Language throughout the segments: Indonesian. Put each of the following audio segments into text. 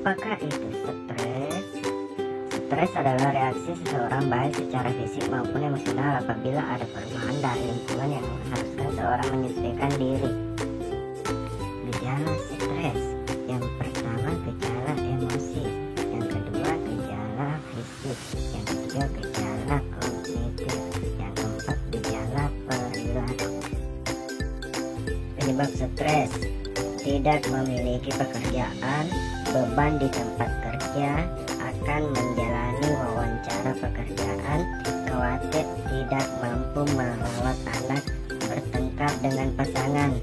Apakah itu stres? Stres adalah reaksi seseorang baik secara fisik maupun emosional apabila ada perubahan dari lingkungan yang mengharuskan seseorang menyesuaikan diri. Gejala stres. Yang pertama gejala emosi, yang kedua gejala fisik, yang ketiga gejala kognitif, yang keempat gejala perilaku. Penyebab stres: tidak memiliki pekerjaan, beban di tempat kerja, akan menjalani wawancara pekerjaan, khawatir tidak mampu merawat anak, bertengkar dengan pasangan.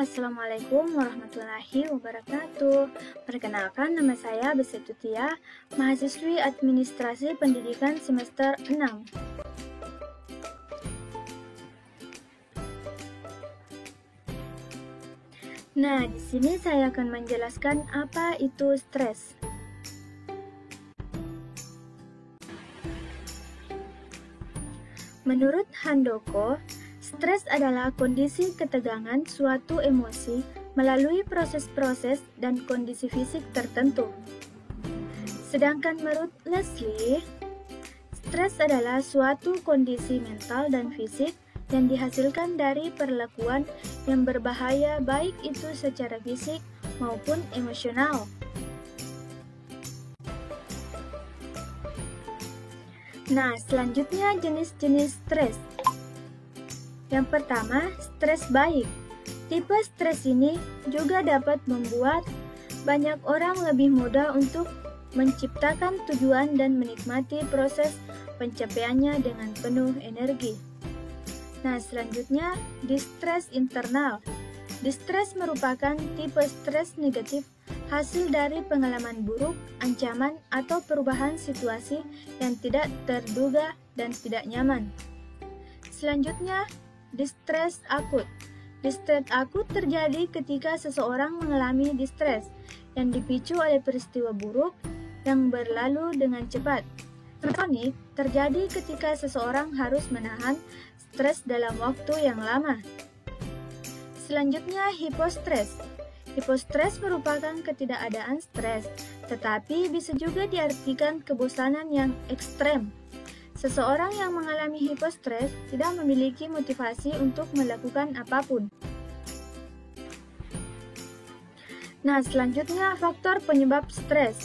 Assalamualaikum warahmatullahi wabarakatuh. Perkenalkan, nama saya Besetu Tia, mahasiswi Administrasi Pendidikan semester 6. Nah, di sini saya akan menjelaskan apa itu stres. Menurut Handoko, stres adalah kondisi ketegangan suatu emosi melalui proses-proses dan kondisi fisik tertentu. Sedangkan menurut Leslie, stres adalah suatu kondisi mental dan fisik yang dihasilkan dari perlakuan yang berbahaya baik itu secara fisik maupun emosional. Nah, selanjutnya jenis-jenis stres. Yang pertama, stres baik. Tipe stres ini juga dapat membuat banyak orang lebih mudah untuk menciptakan tujuan dan menikmati proses pencapaiannya dengan penuh energi. Nah, selanjutnya, distres internal. Distres merupakan tipe stres negatif hasil dari pengalaman buruk, ancaman, atau perubahan situasi yang tidak terduga dan tidak nyaman. Selanjutnya, distres akut. Distres akut terjadi ketika seseorang mengalami distres yang dipicu oleh peristiwa buruk yang berlalu dengan cepat. Kronik terjadi ketika seseorang harus menahan stres dalam waktu yang lama. Selanjutnya, hipostres. Hipostres merupakan ketidakadaan stres, tetapi bisa juga diartikan kebosanan yang ekstrem. Seseorang yang mengalami hipostres tidak memiliki motivasi untuk melakukan apapun. Nah, selanjutnya faktor penyebab stres.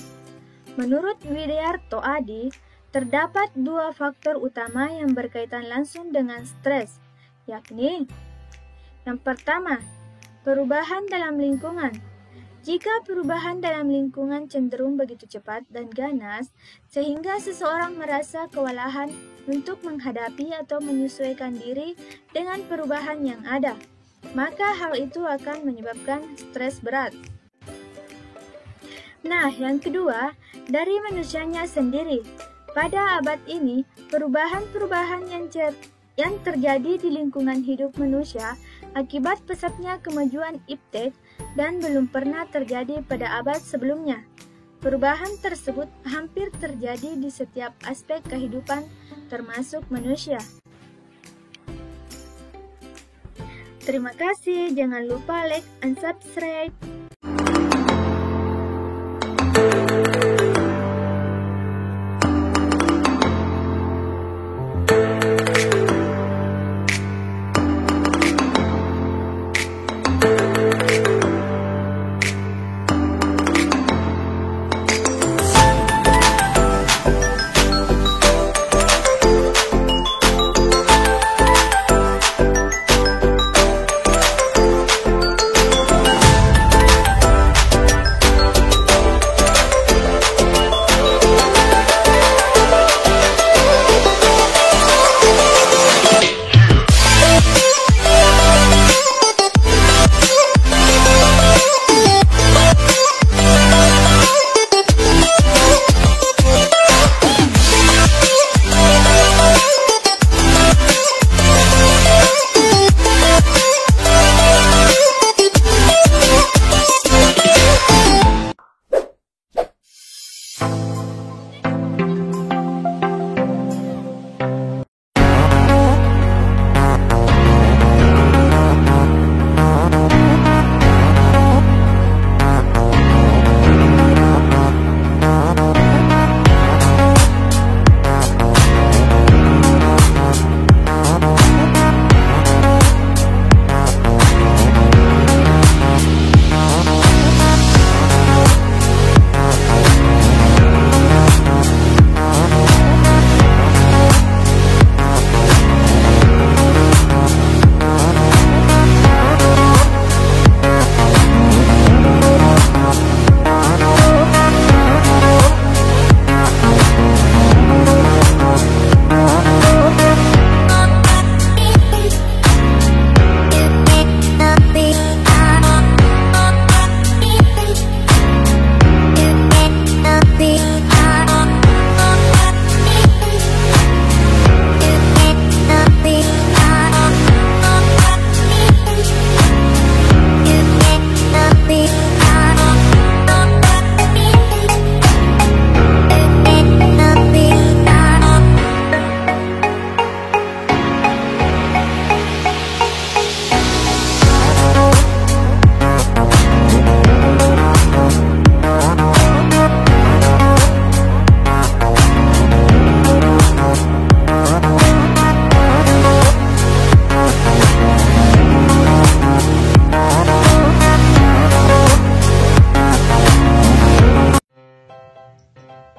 Menurut Widiarto Adi, terdapat dua faktor utama yang berkaitan langsung dengan stres, yakni yang pertama, perubahan dalam lingkungan. Jika perubahan dalam lingkungan cenderung begitu cepat dan ganas, sehingga seseorang merasa kewalahan untuk menghadapi atau menyesuaikan diri dengan perubahan yang ada, maka hal itu akan menyebabkan stres berat. Nah, yang kedua, dari manusianya sendiri. Pada abad ini, perubahan-perubahan yang terjadi di lingkungan hidup manusia akibat pesatnya kemajuan iptek dan belum pernah terjadi pada abad sebelumnya. Perubahan tersebut hampir terjadi di setiap aspek kehidupan termasuk manusia. Terima kasih, jangan lupa like and subscribe.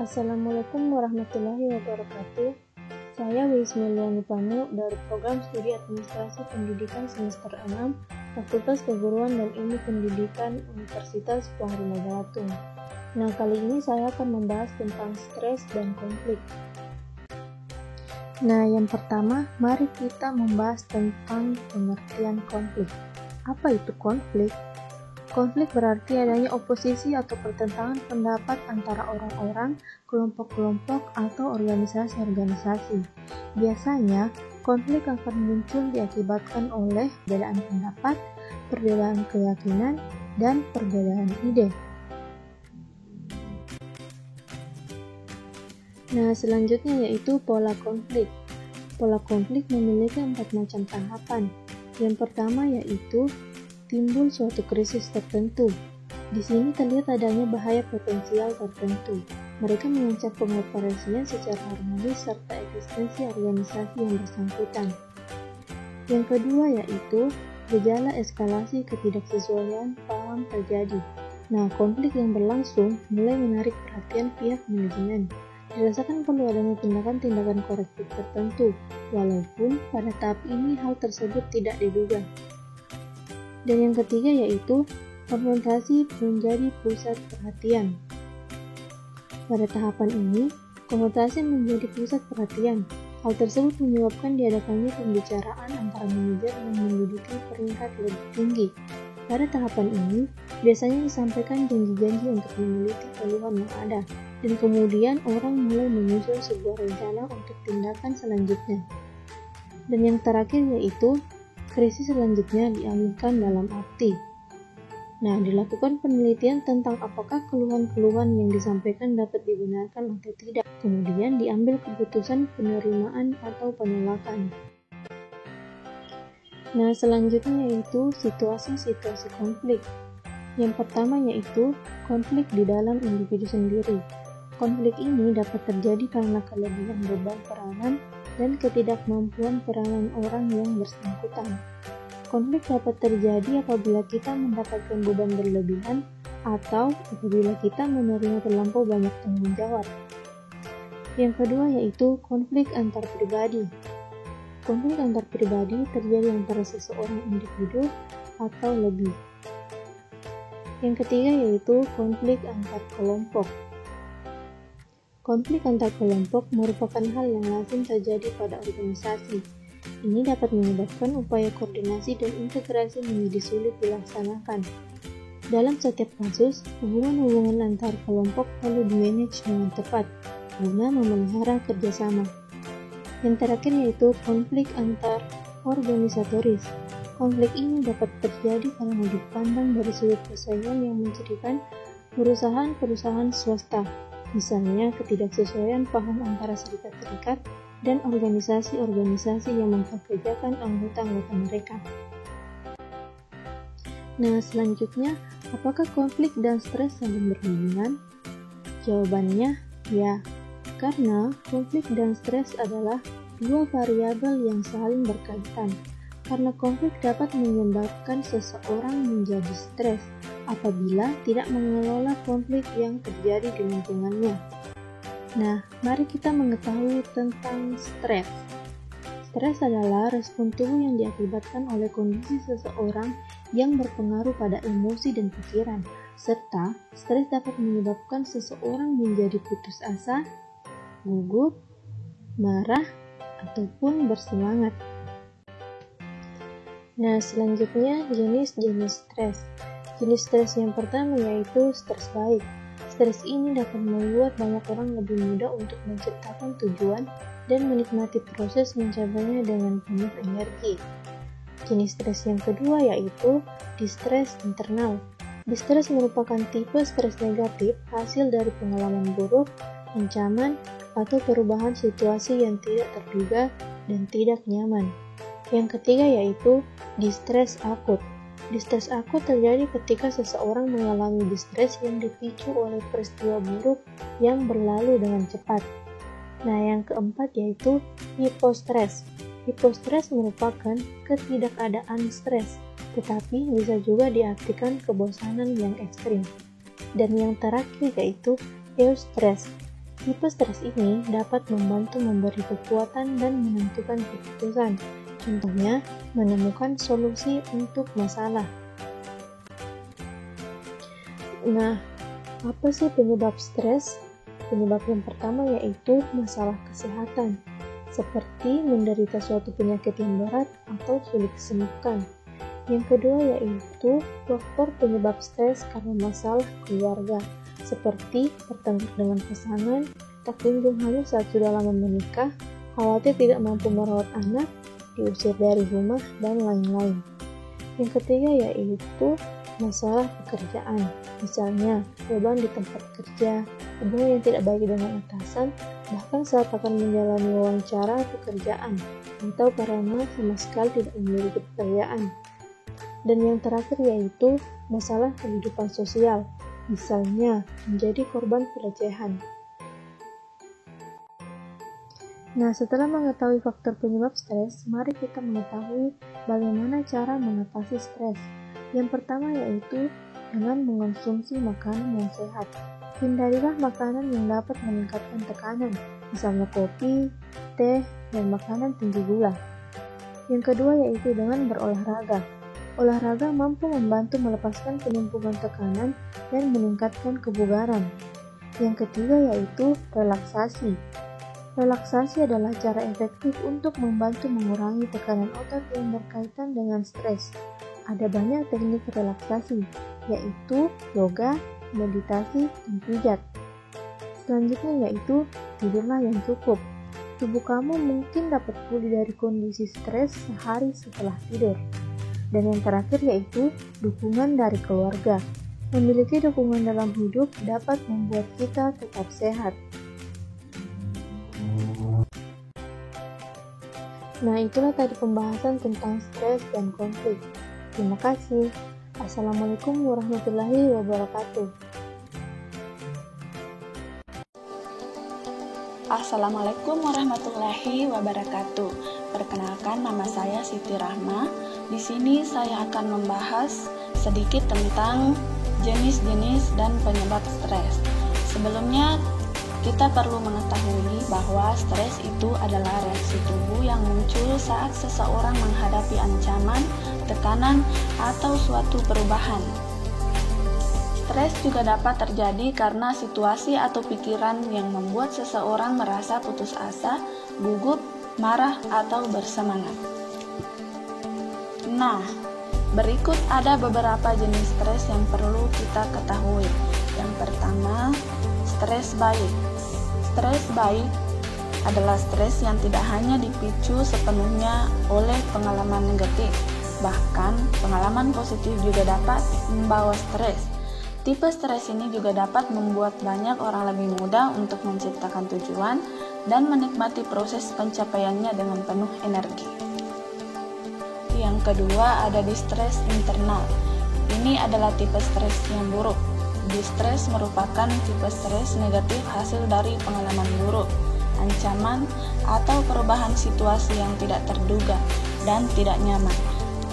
Assalamualaikum warahmatullahi wabarakatuh. Saya Wismiliani Panu dari Program Studi Administrasi Pendidikan semester 6, Fakultas Keguruan dan Ilmu Pendidikan Universitas Puangrima Balatung. Nah, kali ini saya akan membahas tentang stres dan konflik. Nah, yang pertama, mari kita membahas tentang pengertian konflik. Apa itu konflik? Konflik berarti adanya oposisi atau pertentangan pendapat antara orang-orang, kelompok-kelompok, atau organisasi-organisasi. Biasanya, konflik akan muncul diakibatkan oleh perbedaan pendapat, perbedaan keyakinan, dan perbedaan ide. Nah, selanjutnya yaitu pola konflik. Pola konflik memiliki 4 macam tahapan. Yang pertama yaitu timbul suatu krisis tertentu. Di sini terlihat adanya bahaya potensial tertentu. Mereka mengancam pengoperasian secara harmonis serta eksistensi organisasi yang bersangkutan. Yang kedua yaitu gejala eskalasi ketidaksesuaian paham terjadi. Nah, konflik yang berlangsung mulai menarik perhatian pihak manajemen. Dirasakan perlu adanya tindakan-tindakan korektif tertentu, walaupun pada tahap ini hal tersebut tidak diduga. Dan yang ketiga yaitu konfrontasi menjadi pusat perhatian. Pada tahapan ini, konfrontasi menjadi pusat perhatian. Hal tersebut menyebabkan diadakannya pembicaraan antara manajer yang menduduki peringkat lebih tinggi. Pada tahapan ini, biasanya disampaikan janji-janji untuk meneliti keluhan yang ada, dan kemudian orang mulai menyusun sebuah rencana untuk tindakan selanjutnya. Dan yang terakhir yaitu krisis selanjutnya dialihkan dalam arti. Nah, dilakukan penelitian tentang apakah keluhan-keluhan yang disampaikan dapat dibenarkan atau tidak. Kemudian diambil keputusan penerimaan atau penolakan. Nah, selanjutnya yaitu situasi-situasi konflik. Yang pertama yaitu konflik di dalam individu sendiri. Konflik ini dapat terjadi karena kelebihan beban peranan dan ketidakmampuan peranan orang yang bersangkutan. Konflik dapat terjadi apabila kita mendapatkan beban berlebihan atau apabila kita menerima terlampau banyak tanggung jawab. Yang kedua yaitu konflik antar pribadi. Konflik antar pribadi terjadi antara seseorang individu atau lebih. Yang ketiga yaitu konflik antar kelompok. Konflik antar kelompok merupakan hal yang lazim terjadi pada organisasi. Ini dapat menyebabkan upaya koordinasi dan integrasi menjadi sulit dilaksanakan. Dalam setiap kasus, hubungan-hubungan antar kelompok perlu dimanage dengan tepat guna memelihara kerjasama. Yang terakhir yaitu konflik antar organisatoris. Konflik ini dapat terjadi karena dipandang dari sudut persaingan yang menjadikan perusahaan-perusahaan swasta. Misalnya ketidaksesuaian paham antara serikat-serikat dan organisasi-organisasi yang mempekerjakan anggota-anggota mereka. Nah, selanjutnya, apakah konflik dan stres saling berhubungan? Jawabannya, ya. Karena konflik dan stres adalah dua variabel yang saling berkaitan. Karena konflik dapat menyebabkan seseorang menjadi stres apabila tidak mengelola konflik yang terjadi di lingkungannya. Nah, mari kita mengetahui tentang stres. Stres adalah respon tubuh yang diakibatkan oleh kondisi seseorang yang berpengaruh pada emosi dan pikiran, serta stres dapat menyebabkan seseorang menjadi putus asa, gugup, marah, ataupun bersemangat. Nah, selanjutnya jenis-jenis stres. Jenis stres yang pertama yaitu stres baik. Stres ini dapat membuat banyak orang lebih mudah untuk menciptakan tujuan dan menikmati proses mencapainya dengan penuh energi. Jenis stres yang kedua yaitu distres internal. Distres merupakan tipe stres negatif hasil dari pengalaman buruk, ancaman, atau perubahan situasi yang tidak terduga dan tidak nyaman. Yang ketiga yaitu distres akut. Distres akut terjadi ketika seseorang mengalami distres yang dipicu oleh peristiwa buruk yang berlalu dengan cepat. Nah, yang keempat yaitu hipostres. Hipostres merupakan ketidakadaan stres, tetapi bisa juga diartikan kebosanan yang ekstrim. Dan yang terakhir yaitu eustress. Tipe stres ini dapat membantu memberi kekuatan dan menentukan keputusan. Contohnya, menemukan solusi untuk masalah. Nah, apa sih penyebab stres? Penyebab yang pertama yaitu masalah kesehatan, seperti menderita suatu penyakit yang berat atau sulit disembuhkan. Yang kedua yaitu faktor penyebab stres karena masalah keluarga, seperti bertengkar dengan pasangan, tak kunjung halus saat sudah lama menikah, khawatir tidak mampu merawat anak, diusir dari rumah, dan lain-lain. Yang ketiga yaitu masalah pekerjaan, misalnya beban di tempat kerja, hubungan yang tidak baik dengan atasan, bahkan saat akan menjalani wawancara pekerjaan, atau karena sama sekali tidak memiliki pekerjaan. Dan yang terakhir yaitu masalah kehidupan sosial, misalnya menjadi korban pelecehan. Nah, setelah mengetahui faktor penyebab stres, mari kita mengetahui bagaimana cara mengatasi stres. Yang pertama yaitu dengan mengonsumsi makanan yang sehat. Hindarilah makanan yang dapat meningkatkan tekanan, misalnya kopi, teh, dan makanan tinggi gula. Yang kedua yaitu dengan berolahraga. Olahraga mampu membantu melepaskan penumpukan tekanan dan meningkatkan kebugaran. Yang ketiga yaitu relaksasi. Relaksasi adalah cara efektif untuk membantu mengurangi tekanan otot yang berkaitan dengan stres. Ada banyak teknik relaksasi, yaitu yoga, meditasi, dan pijat. Selanjutnya yaitu tidurlah yang cukup. Tubuh kamu mungkin dapat pulih dari kondisi stres sehari setelah tidur. Dan yang terakhir yaitu dukungan dari keluarga. Memiliki dukungan dalam hidup dapat membuat kita tetap sehat. Nah, itulah tadi pembahasan tentang stres dan konflik. Terima kasih. Assalamualaikum warahmatullahi wabarakatuh. Assalamualaikum warahmatullahi wabarakatuh. Perkenalkan, nama saya Siti Rahma. Di sini saya akan membahas sedikit tentang jenis-jenis dan penyebab stres. Sebelumnya, kita perlu mengetahui bahwa stres itu adalah reaksi tubuh yang muncul saat seseorang menghadapi ancaman, tekanan, atau suatu perubahan. Stres juga dapat terjadi karena situasi atau pikiran yang membuat seseorang merasa putus asa, gugup, marah, atau bersemangat. Nah, berikut ada beberapa jenis stres yang perlu kita ketahui. Yang pertama, stres baik. Stres baik adalah stres yang tidak hanya dipicu sepenuhnya oleh pengalaman negatif, bahkan pengalaman positif juga dapat membawa stres. Tipe stres ini juga dapat membuat banyak orang lebih mudah untuk menciptakan tujuan dan menikmati proses pencapaiannya dengan penuh energi. Yang kedua ada distres internal. Ini adalah tipe stres yang buruk. Distres merupakan tipe stres negatif hasil dari pengalaman buruk, ancaman, atau perubahan situasi yang tidak terduga dan tidak nyaman.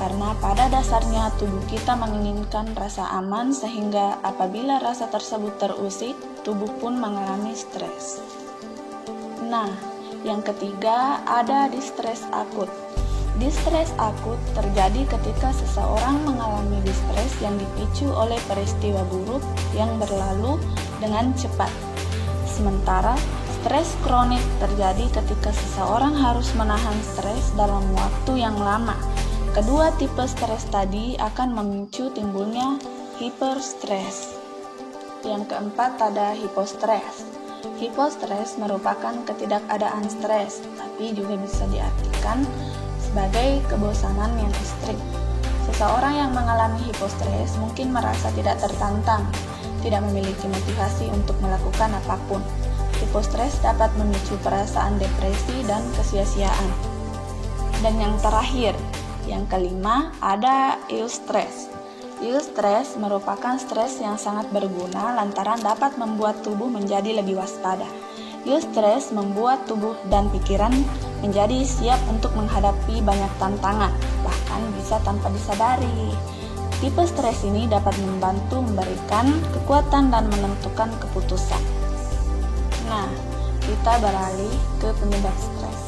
Karena pada dasarnya tubuh kita menginginkan rasa aman sehingga apabila rasa tersebut terusik, tubuh pun mengalami stres. Nah, yang ketiga ada distres akut. Distres akut terjadi ketika seseorang mengalami distres yang dipicu oleh peristiwa buruk yang berlalu dengan cepat. Sementara, stres kronik terjadi ketika seseorang harus menahan stres dalam waktu yang lama. Kedua tipe stres tadi akan memicu timbulnya hiperstres. Yang keempat ada hipostres. Hipostres merupakan ketidakadaan stres, tapi juga bisa diartikan sebagai kebosanan yang ekstrim. Seseorang yang mengalami hipostres mungkin merasa tidak tertantang, tidak memiliki motivasi untuk melakukan apapun. Hipostres dapat memicu perasaan depresi dan kesia-siaan. Dan yang terakhir, yang kelima, ada eustress. Eustress merupakan stres yang sangat berguna lantaran dapat membuat tubuh menjadi lebih waspada. Eustress membuat tubuh dan pikiran menjadi siap untuk menghadapi banyak tantangan, bahkan bisa tanpa disadari. Tipe stres ini dapat membantu memberikan kekuatan dan menentukan keputusan. Nah, kita beralih ke penyebab stres.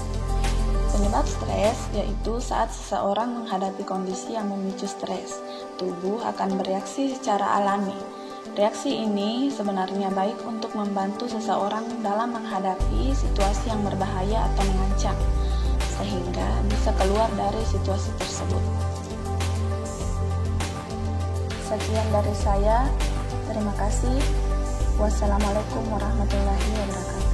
Penyebab stres yaitu saat seseorang menghadapi kondisi yang memicu stres, tubuh akan bereaksi secara alami. Reaksi ini sebenarnya baik untuk membantu seseorang dalam menghadapi situasi yang berbahaya atau mengancam, sehingga bisa keluar dari situasi tersebut. Sekian dari saya. Terima kasih. Wassalamualaikum warahmatullahi wabarakatuh.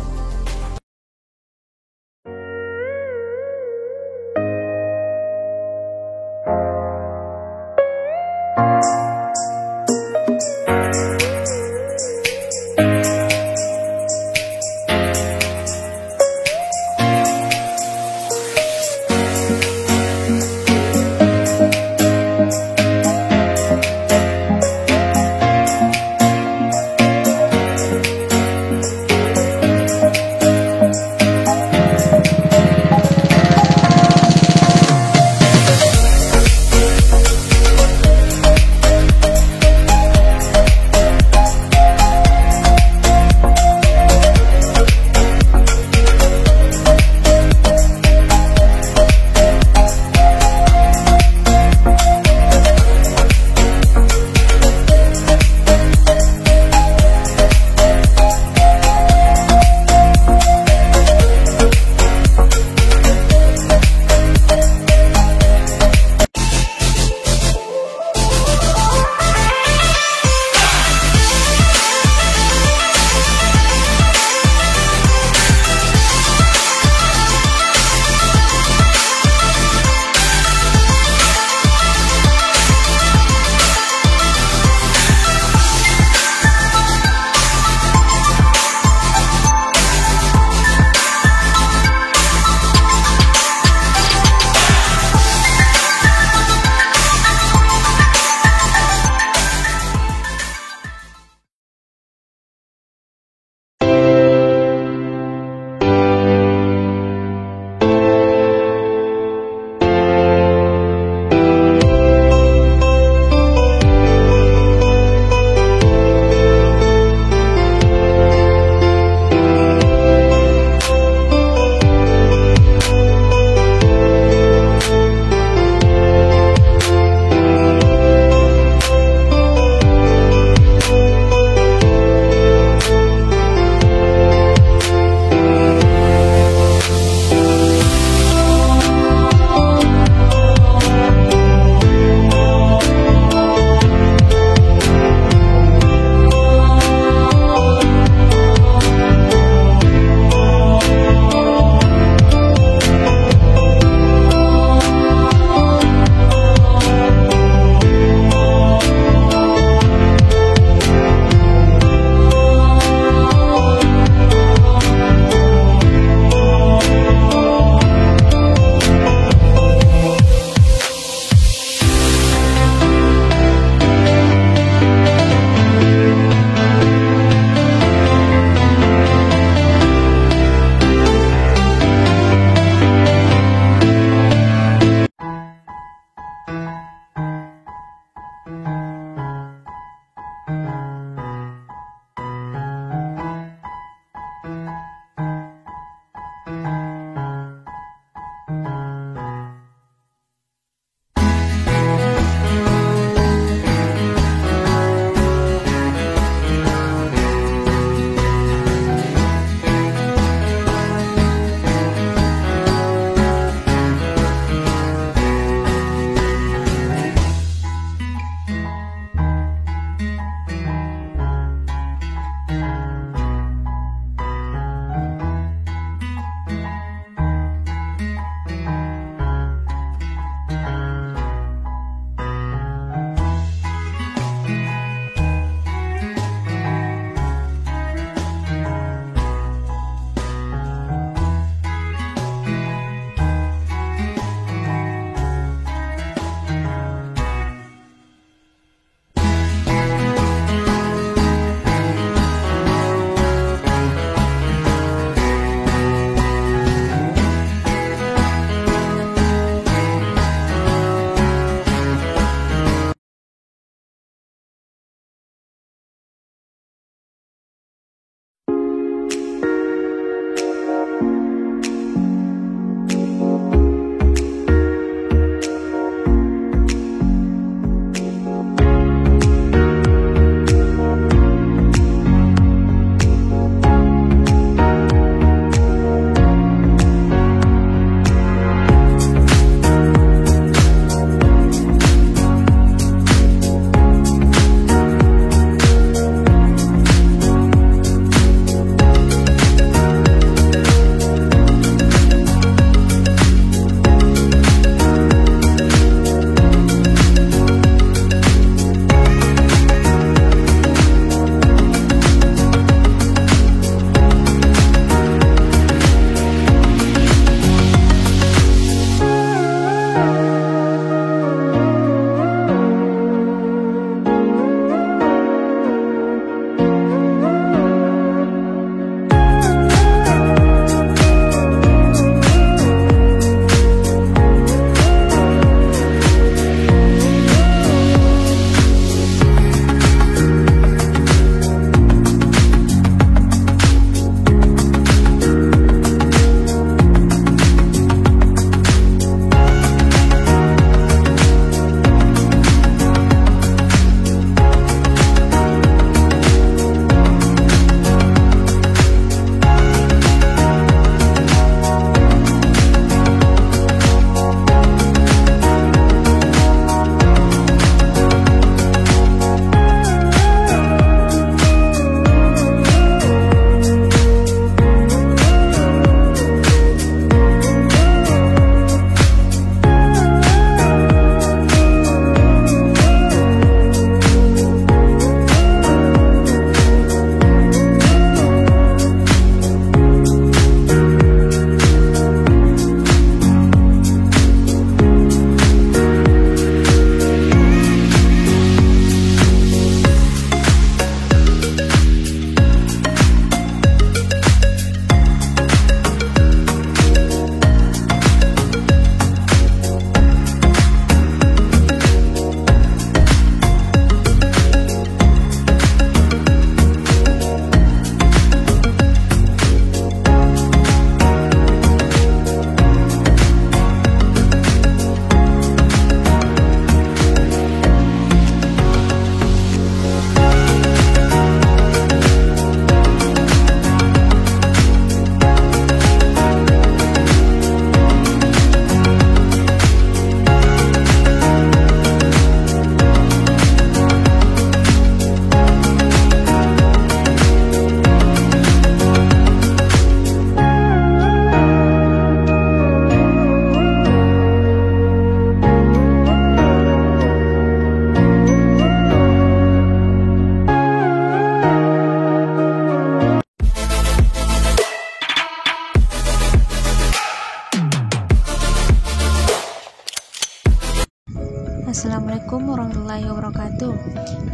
Assalamualaikum warahmatullahi wabarakatuh.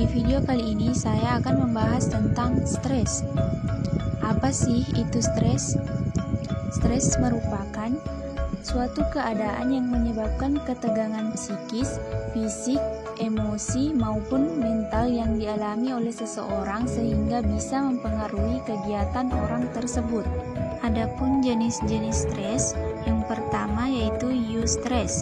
Di video kali ini saya akan membahas tentang stres. Apa sih itu stres? Stres merupakan suatu keadaan yang menyebabkan ketegangan psikis, fisik, emosi maupun mental yang dialami oleh seseorang sehingga bisa mempengaruhi kegiatan orang tersebut. Adapun jenis-jenis stres, yang pertama yaitu eustress.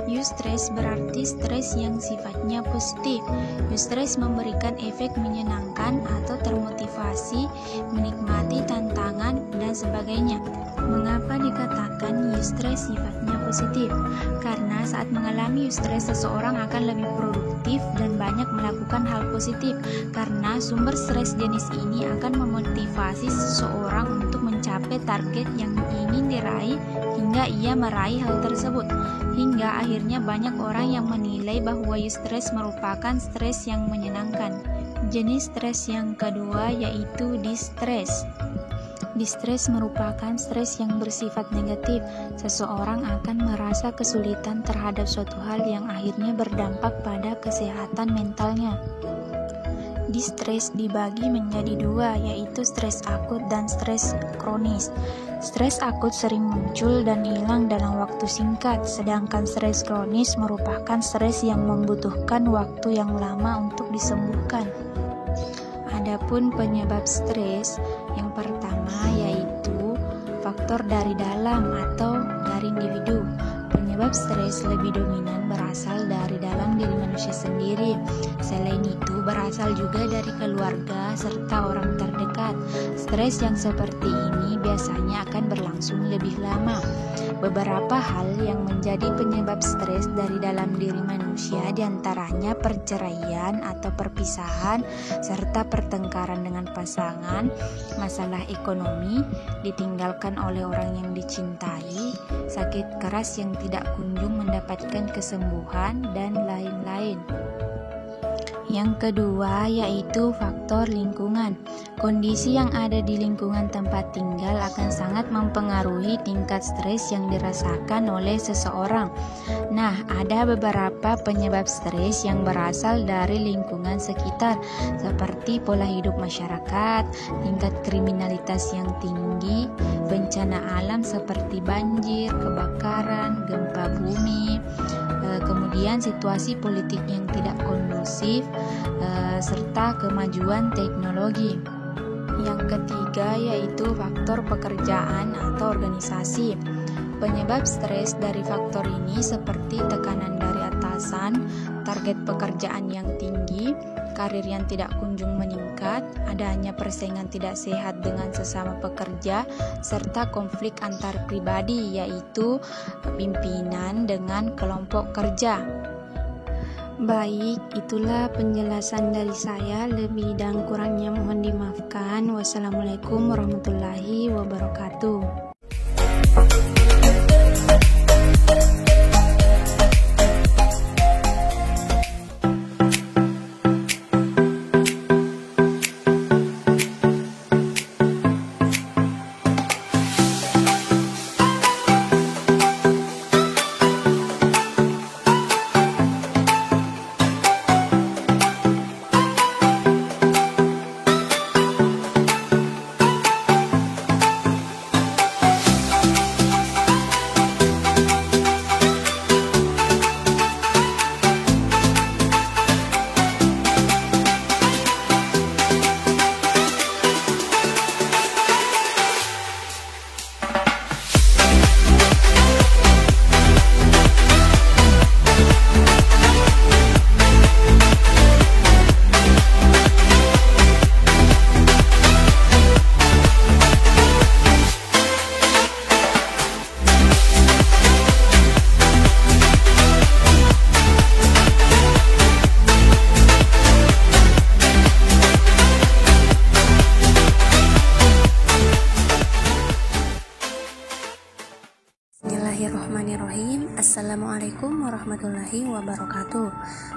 Eustress berarti stres yang sifatnya positif. Eustress memberikan efek menyenangkan atau termotivasi, menikmati tantangan, dan sebagainya. Mengapa dikatakan eustress sifatnya positif? Karena saat mengalami eustress, seseorang akan lebih produktif dan banyak melakukan hal positif. Karena sumber stres jenis ini akan memotivasi seseorang untuk mencapai target yang ingin diraih hingga ia meraih hal tersebut. Hingga akhirnya banyak orang yang menilai bahwa eustress merupakan stres yang menyenangkan. Jenis stres yang kedua yaitu distress. Distress merupakan stres yang bersifat negatif. Seseorang akan merasa kesulitan terhadap suatu hal yang akhirnya berdampak pada kesehatan mentalnya. Distress dibagi menjadi dua, yaitu stres akut dan stres kronis. Stres akut sering muncul dan hilang dalam waktu singkat, sedangkan stres kronis merupakan stres yang membutuhkan waktu yang lama untuk disembuhkan. Adapun penyebab stres, yang pertama yaitu faktor dari dalam atau dari individu. Penyebab stres lebih dominan berasal dari dalam diri manusia sendiri. Selain itu, berasal juga dari keluarga serta orang terdekat. Stres yang seperti ini biasanya akan berlangsung lebih lama. Beberapa hal yang menjadi penyebab stres dari dalam diri manusia diantaranya perceraian atau perpisahan, serta pertengkaran dengan pasangan, masalah ekonomi, ditinggalkan oleh orang yang dicintai, sakit keras yang tidak kunjung mendapatkan kesembuhan, dan lain-lain. Yang kedua yaitu faktor lingkungan. Kondisi yang ada di lingkungan tempat tinggal akan sangat mempengaruhi tingkat stres yang dirasakan oleh seseorang. Nah, ada beberapa penyebab stres yang berasal dari lingkungan sekitar, seperti pola hidup masyarakat, tingkat kriminalitas yang tinggi, bencana alam seperti banjir, kebakaran, gempa bumi, kemudian situasi politik yang tidak kondusif, serta kemajuan teknologi. Yang ketiga yaitu faktor pekerjaan atau organisasi. Penyebab stres dari faktor ini seperti tekanan dari atasan, target pekerjaan yang tinggi, karir yang tidak kunjung meningkat, adanya persaingan tidak sehat dengan sesama pekerja, serta konflik antar pribadi yaitu pimpinan dengan kelompok kerja. Baik, itulah penjelasan dari saya. Lebih dan kurangnya mohon dimaafkan. Wassalamualaikum warahmatullahi wabarakatuh. Bismillahirrahmanirrahim. Assalamualaikum warahmatullahi wabarakatuh.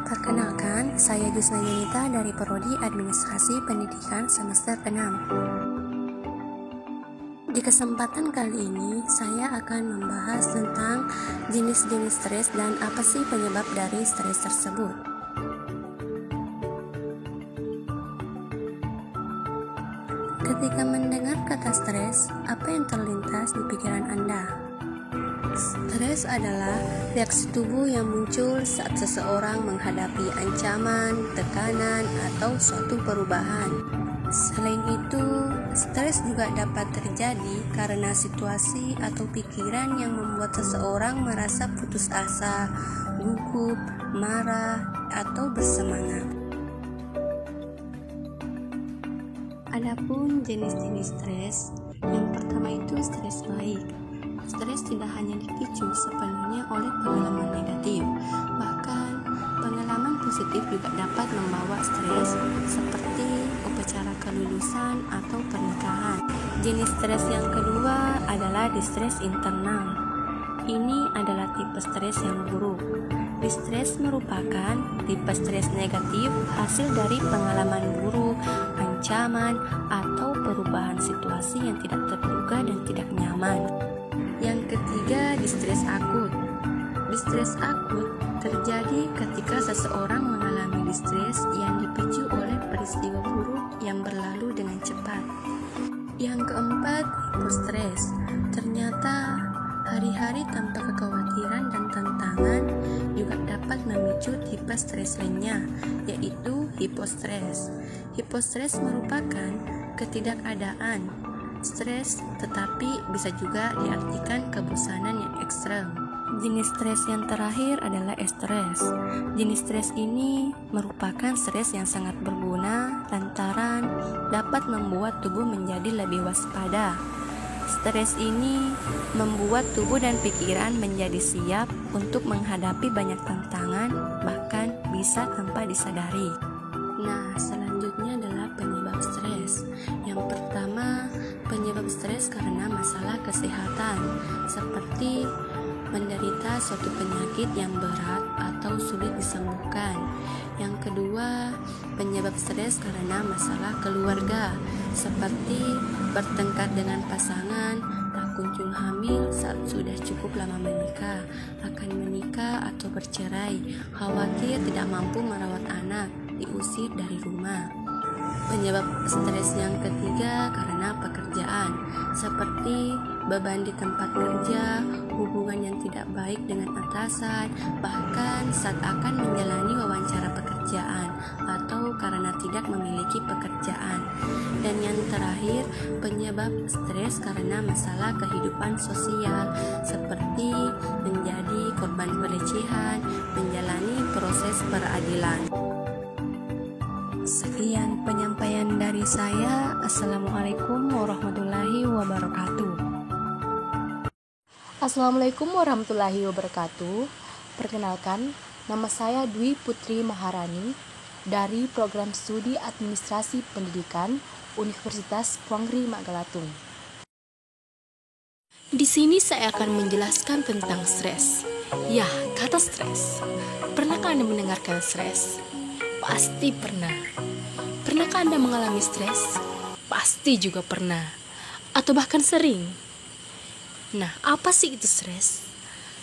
Perkenalkan, saya Jusna Yunita dari Prodi Administrasi Pendidikan semester 6. Di kesempatan kali ini, saya akan membahas tentang jenis-jenis stres dan apa sih penyebab dari stres tersebut. Ketika mendengar kata stres, apa yang terlintas di pikiran Anda? Stres adalah reaksi tubuh yang muncul saat seseorang menghadapi ancaman, tekanan, atau suatu perubahan. Selain itu, stres juga dapat terjadi karena situasi atau pikiran yang membuat seseorang merasa putus asa, gugup, marah, atau bersemangat. Adapun jenis-jenis stres, yang pertama itu stres baik. Stres tidak hanya dipicu sepenuhnya oleh pengalaman negatif, bahkan pengalaman positif juga dapat membawa stres seperti upacara kelulusan atau pernikahan. Jenis stres yang kedua adalah distres internal. Ini adalah tipe stres yang buruk. Distres merupakan tipe stres negatif hasil dari pengalaman buruk, ancaman, atau perubahan situasi yang tidak terduga dan tidak nyaman. Yang ketiga, distres akut. Distres akut terjadi ketika seseorang mengalami distres yang dipicu oleh peristiwa buruk yang berlalu dengan cepat. Yang keempat, hipostres. Ternyata hari-hari tanpa kekhawatiran dan tantangan juga dapat memicu tipe stres lainnya, yaitu hipostres. Hipostres merupakan ketidakadaan stres, tetapi bisa juga diartikan kebosanan yang ekstrem. Jenis stres yang terakhir adalah estres. Jenis stres ini merupakan stres yang sangat berguna lantaran dapat membuat tubuh menjadi lebih waspada. Stres ini membuat tubuh dan pikiran menjadi siap untuk menghadapi banyak tantangan, bahkan bisa tanpa disadari. Nah, selanjutnya adalah penyebab stres. Yang pertama, penyebab stres karena masalah kesehatan, seperti menderita suatu penyakit yang berat atau sulit disembuhkan. Yang kedua, penyebab stres karena masalah keluarga, seperti bertengkar dengan pasangan, tak kunjung hamil saat sudah cukup lama menikah, akan menikah atau bercerai, khawatir tidak mampu merawat anak, diusir dari rumah. Penyebab stres yang ketiga karena pekerjaan, seperti beban di tempat kerja, hubungan yang tidak baik dengan atasan, bahkan saat akan menjalani wawancara pekerjaan, atau karena tidak memiliki pekerjaan. Dan yang terakhir, penyebab stres karena masalah kehidupan sosial, seperti menjadi korban pelecehan, menjalani proses peradilan. Sekian penyampaian dari saya. Assalamualaikum warahmatullahi wabarakatuh. Assalamualaikum warahmatullahi wabarakatuh. Perkenalkan, nama saya Dwi Putri Maharani dari Program Studi Administrasi Pendidikan Universitas Puangri Magalatung. Di sini saya akan menjelaskan tentang stres. Ya, kata stres. Pernahkah Anda mendengarkan stres? Pasti pernah. Pernahkah Anda mengalami stres? Pasti juga pernah. Atau bahkan sering. Nah, apa sih itu stres?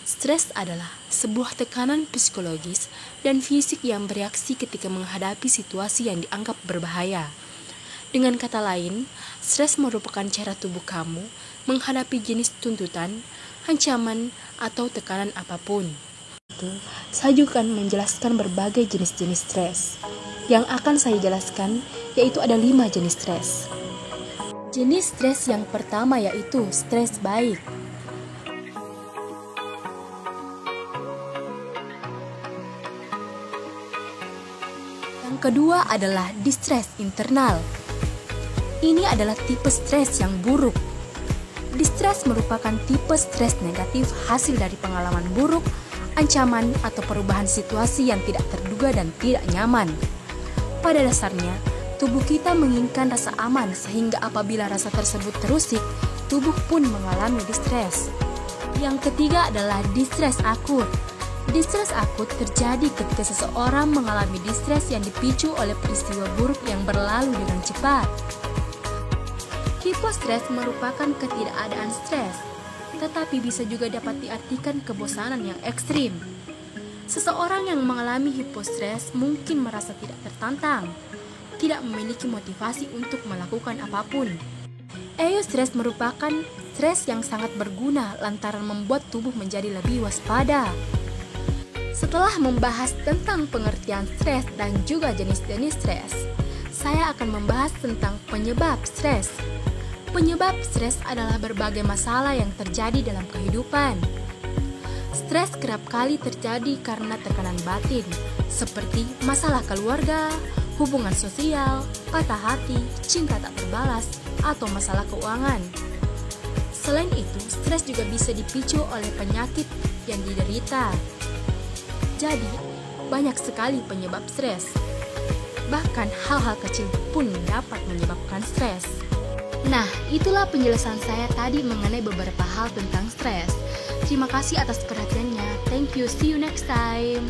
Stres adalah sebuah tekanan psikologis dan fisik yang bereaksi ketika menghadapi situasi yang dianggap berbahaya. Dengan kata lain, stres merupakan cara tubuh kamu menghadapi jenis tuntutan, ancaman, atau tekanan apapun. Saya juga akan menjelaskan berbagai jenis-jenis stres. Yang akan saya jelaskan yaitu ada 5 jenis stres. Jenis stres yang pertama yaitu stres baik. Yang kedua adalah distres internal. Ini adalah tipe stres yang buruk. Distres merupakan tipe stres negatif hasil dari pengalaman buruk, ancaman, atau perubahan situasi yang tidak terduga dan tidak nyaman. Pada dasarnya, tubuh kita menginginkan rasa aman sehingga apabila rasa tersebut terusik, tubuh pun mengalami distres. Yang ketiga adalah distres akut. Distres akut terjadi ketika seseorang mengalami distres yang dipicu oleh peristiwa buruk yang berlalu dengan cepat. Hipostres merupakan ketidakadaan stres, tetapi bisa juga dapat diartikan kebosanan yang ekstrim. Seseorang yang mengalami hipostres mungkin merasa tidak tertantang, tidak memiliki motivasi untuk melakukan apapun. Eustres merupakan stres yang sangat berguna lantaran membuat tubuh menjadi lebih waspada. Setelah membahas tentang pengertian stres dan juga jenis-jenis stres, saya akan membahas tentang penyebab stres. Penyebab stres adalah berbagai masalah yang terjadi dalam kehidupan. Stres kerap kali terjadi karena tekanan batin, seperti masalah keluarga, hubungan sosial, patah hati, cinta tak terbalas, atau masalah keuangan. Selain itu, stres juga bisa dipicu oleh penyakit yang diderita. Jadi, banyak sekali penyebab stres. Bahkan hal-hal kecil pun dapat menyebabkan stres. Nah, itulah penjelasan saya tadi mengenai beberapa hal tentang stres. Terima kasih atas perhatiannya. Thank you, see you next time.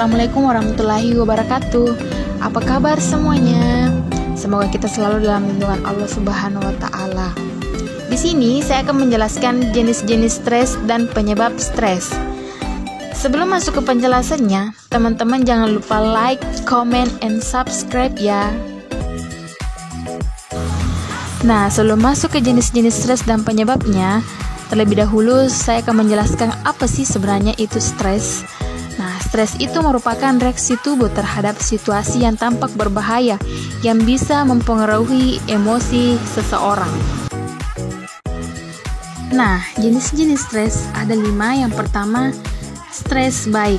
Assalamualaikum warahmatullahi wabarakatuh. Apa kabar semuanya? Semoga kita selalu dalam lindungan Allah Subhanahu wa taala. Di sini saya akan menjelaskan jenis-jenis stres dan penyebab stres. Sebelum masuk ke penjelasannya, teman-teman jangan lupa like, comment, and subscribe ya. Nah, sebelum masuk ke jenis-jenis stres dan penyebabnya, terlebih dahulu saya akan menjelaskan apa sih sebenarnya itu stres. Nah, stres itu merupakan reaksi tubuh terhadap situasi yang tampak berbahaya yang bisa mempengaruhi emosi seseorang. Nah, jenis-jenis stres ada 5. Yang pertama, stres baik,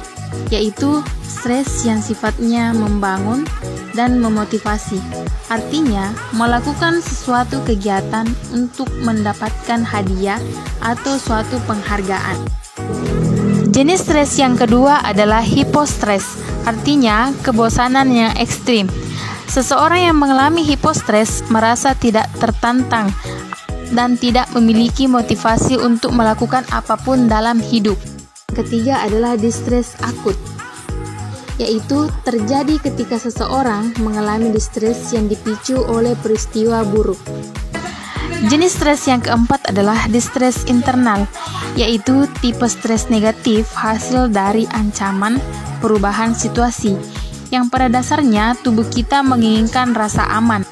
yaitu stres yang sifatnya membangun dan memotivasi. Artinya, melakukan sesuatu kegiatan untuk mendapatkan hadiah atau suatu penghargaan. Jenis stres yang kedua adalah hipostres, artinya kebosanan yang ekstrim. Seseorang yang mengalami hipostres merasa tidak tertantang dan tidak memiliki motivasi untuk melakukan apapun dalam hidup. Ketiga adalah distres akut, yaitu terjadi ketika seseorang mengalami distres yang dipicu oleh peristiwa buruk. Jenis stres yang keempat adalah distres internal, yaitu tipe stres negatif hasil dari ancaman perubahan situasi, yang pada dasarnya tubuh kita menginginkan rasa aman.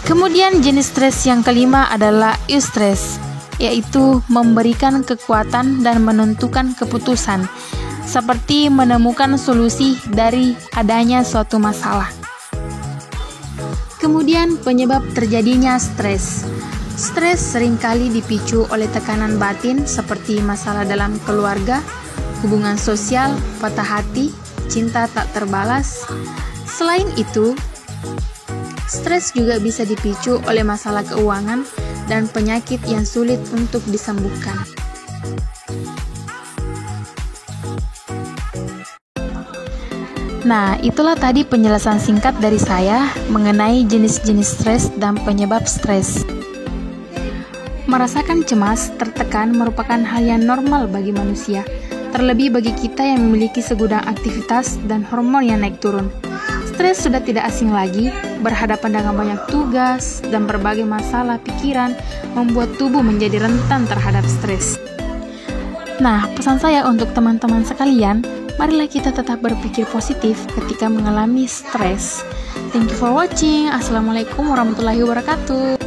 Kemudian jenis stres yang kelima adalah eustress, yaitu memberikan kekuatan dan menentukan keputusan, seperti menemukan solusi dari adanya suatu masalah. Kemudian penyebab terjadinya stres. Stres seringkali dipicu oleh tekanan batin seperti masalah dalam keluarga, hubungan sosial, patah hati, cinta tak terbalas. Selain itu, stres juga bisa dipicu oleh masalah keuangan dan penyakit yang sulit untuk disembuhkan. Nah, itulah tadi penjelasan singkat dari saya mengenai jenis-jenis stres dan penyebab stres. Merasakan cemas, tertekan merupakan hal yang normal bagi manusia, terlebih bagi kita yang memiliki segudang aktivitas dan hormon yang naik turun. Stres sudah tidak asing lagi, berhadapan dengan banyak tugas dan berbagai masalah pikiran membuat tubuh menjadi rentan terhadap stres. Nah, pesan saya untuk teman-teman sekalian, marilah kita tetap berpikir positif ketika mengalami stres. Thank you for watching. Assalamualaikum warahmatullahi wabarakatuh.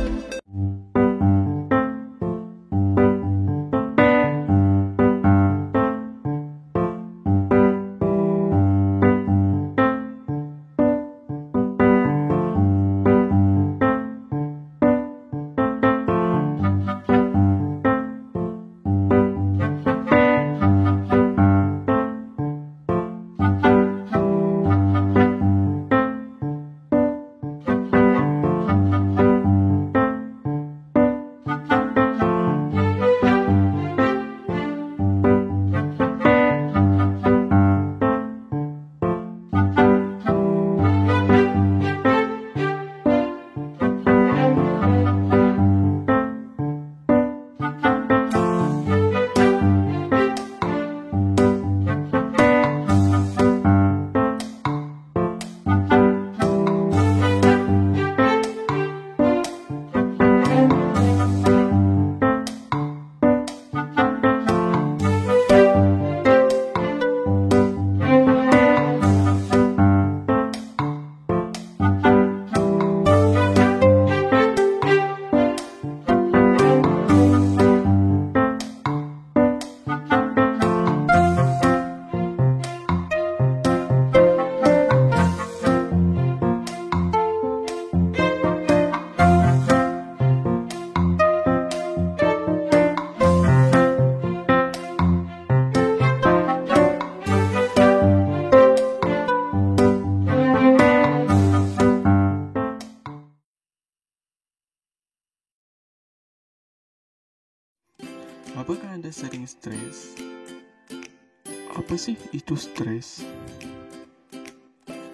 Apakah Anda sering stres? Apa sih itu stres?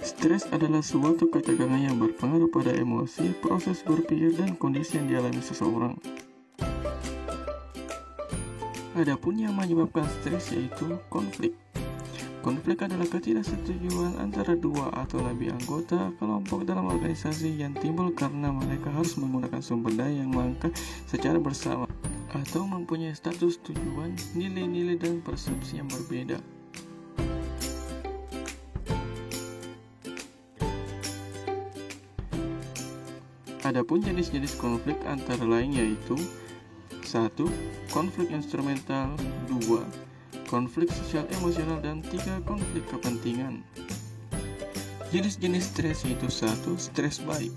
Stres adalah suatu ketegangan yang berpengaruh pada emosi, proses berpikir, dan kondisi yang dialami seseorang. Adapun yang menyebabkan stres yaitu konflik. Konflik adalah ketidaksetujuan antara dua atau lebih anggota kelompok dalam organisasi yang timbul karena mereka harus menggunakan sumber daya yang langka secara bersama atau mempunyai status, tujuan, nilai-nilai, dan persepsi yang berbeda. Adapun jenis-jenis konflik antara lain yaitu 1. Konflik instrumental, 2. Konflik sosial emosional, dan 3. Konflik kepentingan. Jenis-jenis stres yaitu 1. Stres baik.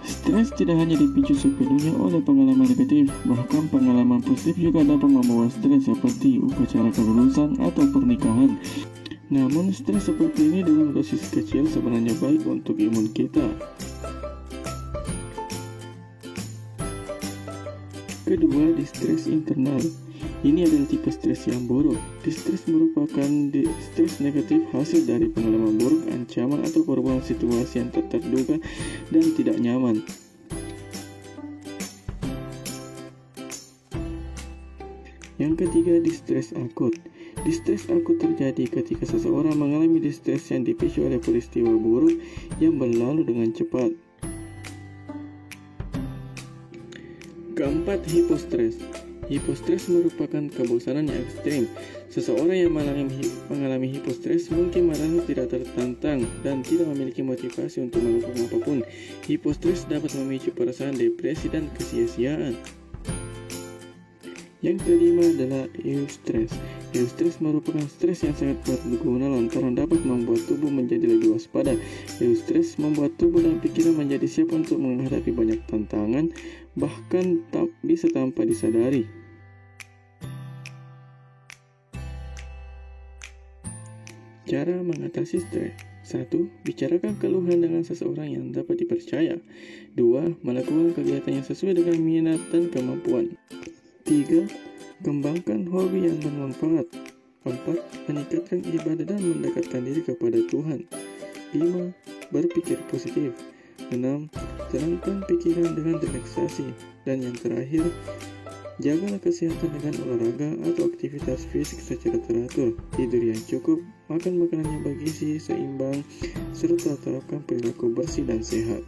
Stres tidak hanya dipicu sepenuhnya oleh pengalaman negatif, bahkan pengalaman positif juga dapat membawa stres seperti upacara kelulusan atau pernikahan. Namun stres seperti ini dalam dosis kecil sebenarnya baik untuk imun kita. Kedua, distres internal. Ini adalah tipe stres yang buruk. Distres merupakan stres negatif hasil dari pengalaman buruk, ancaman, atau perubahan situasi yang tak terduga dan tidak nyaman. Yang ketiga, distres akut. Distres akut terjadi ketika seseorang mengalami distres yang dipicu oleh peristiwa buruk yang berlalu dengan cepat. Keempat, hipostres. Hipostres merupakan kebosanan yang ekstrim. Seseorang yang mengalami hipostres mungkin merasa tidak tertantang dan tidak memiliki motivasi untuk melakukan apapun. Hipostres dapat memicu perasaan depresi dan kesia-siaan. Yang kelima adalah eustress. Eustress merupakan stres yang sangat berguna lantaran dapat membuat tubuh menjadi lebih waspada. Eustress membuat tubuh dan pikiran menjadi siap untuk menghadapi banyak tantangan, bahkan bisa tanpa disadari. Cara mengatasi stres. 1. Bicarakan keluhan dengan seseorang yang dapat dipercaya. 2. Melakukan kegiatan yang sesuai dengan minat dan kemampuan. 3. Kembangkan hobi yang bermanfaat. 4. Meningkatkan ibadah dan mendekatkan diri kepada Tuhan. 5. Berpikir positif. 6. Tenangkan pikiran dengan relaksasi. Dan yang terakhir, jagalah kesehatan dengan olahraga atau aktivitas fisik secara teratur, tidur yang cukup, makan makanan yang bergizi, seimbang, serta terapkan perilaku bersih dan sehat.